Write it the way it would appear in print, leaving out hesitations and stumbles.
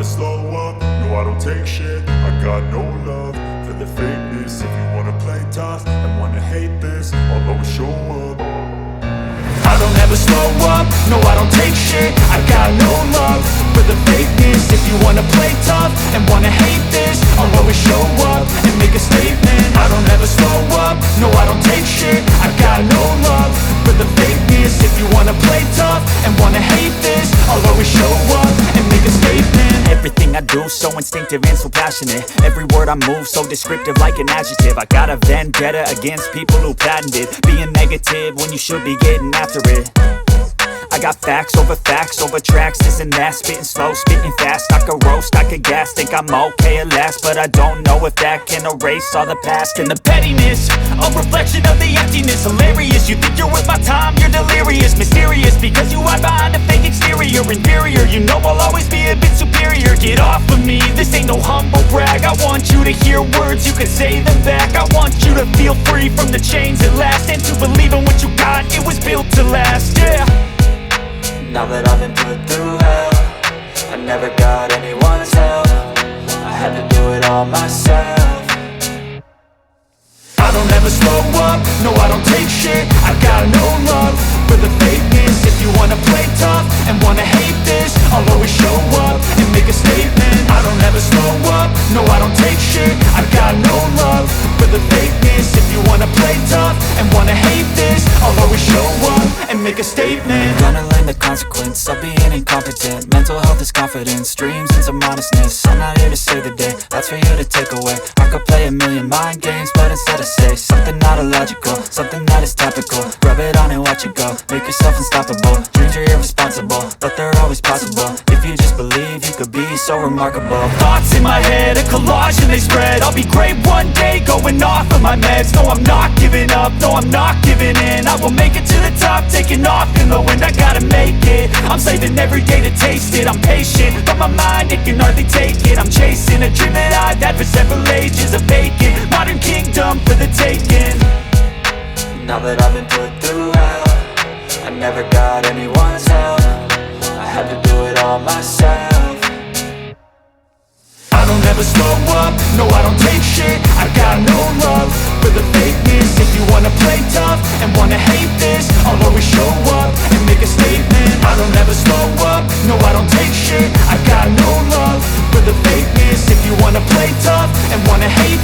slow up, no I don't take shit. I got no love for the fakeness. If you wanna play tough and wanna hate this, I'll always show up. I don't ever slow up, no I don't take shit. I got no love for the fakeness. If you wanna play tough and wanna hate this, I'll always show up and make a statement. I don't ever slow up, no I don't take shit. I got no love for the fakeness. If you wanna play tough and wanna hate this, I'll always show up and make a statement. Everything I do so instinctive and so passionate. Every word I move so descriptive like an adjective. I got a vendetta against people who patented being negative when you should be getting after it. I got facts over tracks, this and that. Spitting slow, spitting fast, I could roast, I could gas. Think I'm okay at last, but I don't know if that can erase all the past. And the pettiness, a reflection of the emptiness. Hilarious, you think you're worth my time, you're delirious. Mysterious, because you hide behind a fake exterior. Inferior, you know I'll always be a bit superior. Get off of me, this ain't no humble brag. I want you to hear words, you can say them back. I want you to feel free from the chains at last, and to believe in what you got, it was built to last, yeah. Now that I've been put through hell, I never got anyone's help. I had to do it all myself. I don't ever slow up, no I don't take shit. I got no love for the fakeness. If you wanna play tough and wanna hate this, I'll always show up and make a statement. I don't ever slow up, no I don't take shit. I got no love for the fakeness. If you wanna play tough and wanna hate this, I'll always show up and make a statement. Gonna learn the consequence of being incompetent. Mental health is confidence, dreams and some honestness. I'm not here to save the day, that's for you to take away. I could play a million mind games, but instead I say something not illogical, something that is topical. Rub it on and watch it go, make yourself unstoppable. Dreams are irresponsible, but they're always possible. If you just believe, you could be so remarkable. Thoughts in my head, a collage and they spread. I'll be great one day, going off of my meds. No, I'm not giving up, no, I'm not giving in. I will make it to the top, taking off in the wind. I gotta make it, I'm saving every day to taste it. I'm patient, but my mind, it can hardly take it. I'm chasing a dream that I've had for several ages. A vacant, modern kingdom for the taking. Now that I've been put through hell, I never got anyone's help. I had to do it all myself. I don't ever slow up, no I don't take shit. I got no love for the fakeness. If you wanna play tough and wanna hate this, I'll always show up and make a statement. I don't ever slow up, no I don't take shit. I got no love for the fakeness. If you wanna play tough and wanna hate